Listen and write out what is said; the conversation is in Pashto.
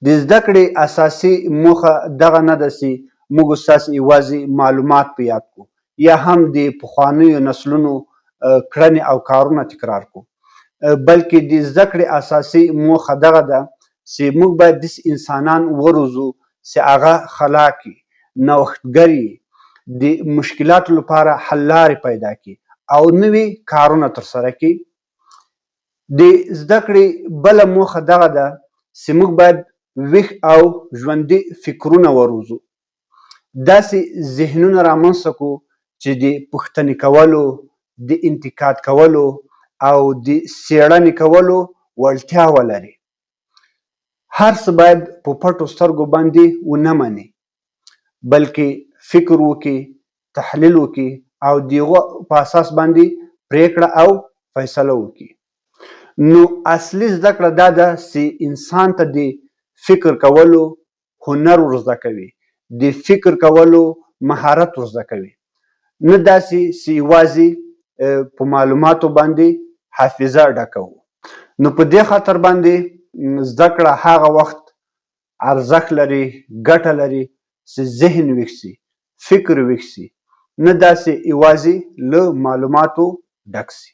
د زده کړې اساسي موخه دغه نه ده چې موږ ستاسې یوازې معلومات په یاد کړو یا هم د پخوانیو نسلونو کړنې او کارونه تکرار کړو، بلکې د زده کړې اساسي موخه دغه ده چې موږ باید داسې انسانان وروزو چې هغه خلاق وي، نوښتګر وي، د مشکلاتو لپاره حل لارې پیدا کړي او نوي کارونه ترسره کړي. د زده کړې بله موخه دغه ده چې موږ باید ویښ او ژوندي فکرونه وروزو، داسې ذهنونه رامنځته کړو چې د پوښتنې کولو، د انتقاد کولو او د څېړنې کولو وړتیا ولري. هر څه باید په پټو سترګو باندې ونه مني، بلکې فکر وکړي، تحلیل وکړي او د هغو په اساس باندې پریکړه او فیصله وکړي. نو اصلي زده کړه دا ده چې انسان ته د فکر کولو هنر ورزده کوي، د فکر کولو مهارت ورزده کوي، نه داسې چې یوازې په معلوماتو باندې حافظه ډکوو. نو په دې خاطر باندې زده کړه هغه وخت ارزښت لري، ګټه لري چې ذهن ویښ شي، فکر ویښ شي، نه داسې یوازې له معلوماتو ډک شي.